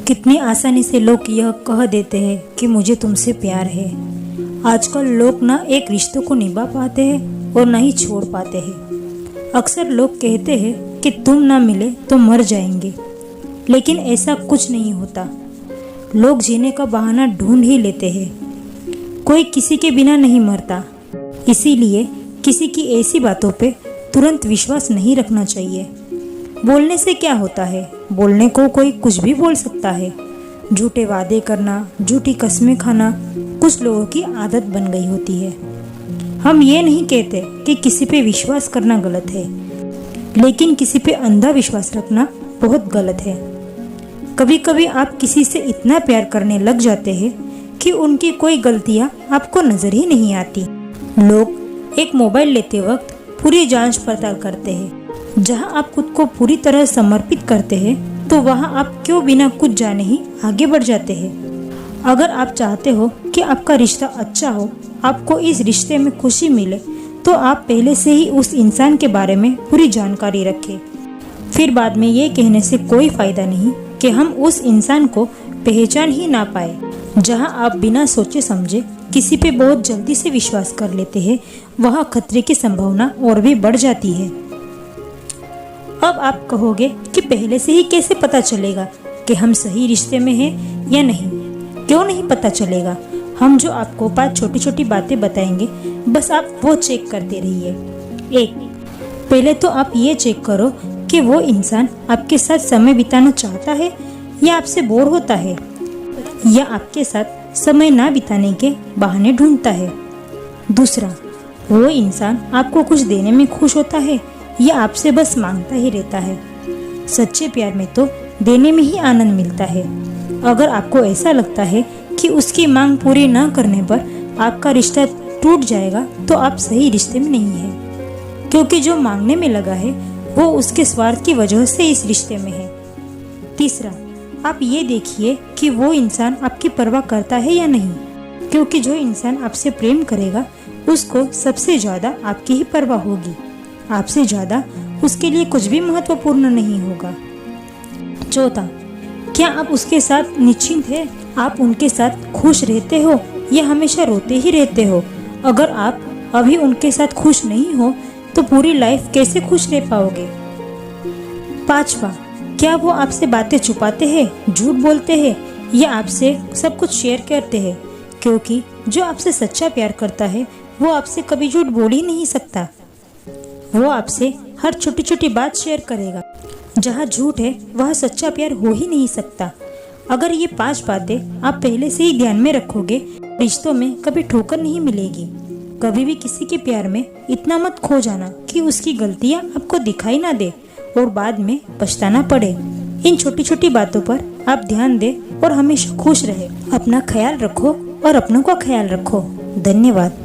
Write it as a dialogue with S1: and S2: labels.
S1: कितनी आसानी से लोग यह कह देते हैं कि मुझे तुमसे प्यार है। आजकल लोग ना एक रिश्तों को निभा पाते हैं और ना ही छोड़ पाते हैं। अक्सर लोग कहते हैं कि तुम ना मिले तो मर जाएंगे, लेकिन ऐसा कुछ नहीं होता। लोग जीने का बहाना ढूंढ ही लेते हैं। कोई किसी के बिना नहीं मरता, इसीलिए किसी की ऐसी बातों पे तुरंत विश्वास नहीं रखना चाहिए। बोलने से क्या होता है? बोलने को कोई कुछ भी बोल सकता है। झूठे वादे करना, झूठी कस्में खाना कुछ लोगों की आदत बन गई होती है। हम ये नहीं कहते कि किसी पे विश्वास करना गलत है, लेकिन किसी पे अंधा विश्वास रखना बहुत गलत है। कभी कभी आप किसी से इतना प्यार करने लग जाते हैं कि उनकी कोई गलतियां आपको नजर ही नहीं आती। लोग एक मोबाइल लेते वक्त पूरी जांच पड़ताल करते हैं। जहां आप खुद को पूरी तरह समर्पित करते हैं, तो वहां आप क्यों बिना कुछ जाने ही आगे बढ़ जाते हैं। अगर आप चाहते हो कि आपका रिश्ता अच्छा हो, आपको इस रिश्ते में खुशी मिले, तो आप पहले से ही उस इंसान के बारे में पूरी जानकारी रखें। फिर बाद में ये कहने से कोई फायदा नहीं कि हम उस इंसान को पहचान ही ना पाए। जहां आप बिना सोचे समझे किसी पे बहुत जल्दी से विश्वास कर लेते हैं, वहां खतरे की संभावना और भी बढ़ जाती है। अब आप कहोगे कि पहले से ही कैसे पता चलेगा कि हम सही रिश्ते में हैं या नहीं? क्यों नहीं पता चलेगा? हम जो आपको 5 छोटी छोटी बातें बताएंगे, बस आप वो चेक करते रहिए। 1. पहले तो आप ये चेक करो कि वो इंसान आपके साथ समय बिताना चाहता है या आपसे बोर होता है, या आपके साथ समय ना बिताने के बहाने ढूंढता है। 2. वो इंसान आपको कुछ देने में खुश होता है या आपसे बस मांगता ही रहता है। सच्चे प्यार में तो देने में ही आनंद मिलता है। अगर आपको ऐसा लगता है कि उसकी मांग पूरी ना करने पर आपका रिश्ता टूट जाएगा, तो आप सही रिश्ते में नहीं है, क्योंकि जो मांगने में लगा है वो उसके स्वार्थ की वजह से इस रिश्ते में है। 3. आप ये देखिए कि वो इंसान आपकी परवाह करता है या नहीं, क्योंकि जो इंसान आपसे प्रेम करेगा उसको सबसे ज्यादा आपकी ही परवाह होगी। आपसे ज्यादा उसके लिए कुछ भी महत्वपूर्ण नहीं होगा। 4. क्या आप उसके साथ निश्चिंत हैं? आप उनके साथ खुश रहते हो या हमेशा रोते ही रहते हो? अगर आप अभी उनके साथ खुश नहीं हो, तो पूरी लाइफ कैसे खुश रह पाओगे? 5. क्या वो आपसे बातें छुपाते हैं, झूठ बोलते हैं या आपसे सब कुछ शेयर करते हैं? क्योंकि जो आपसे सच्चा प्यार करता है वो आपसे कभी झूठ बोल ही नहीं सकता। वो आपसे हर छोटी छोटी बात शेयर करेगा। जहाँ झूठ है वह सच्चा प्यार हो ही नहीं सकता। अगर ये 5 बातें आप पहले से ही ध्यान में रखोगे, रिश्तों में कभी ठोकर नहीं मिलेगी। कभी भी किसी के प्यार में इतना मत खो जाना कि उसकी गलतियाँ आपको दिखाई ना दे और बाद में पछताना पड़े। इन छोटी छोटी बातों पर आप ध्यान दें और हमेशा खुश रहे। अपना ख्याल रखो और अपनों का ख्याल रखो। धन्यवाद।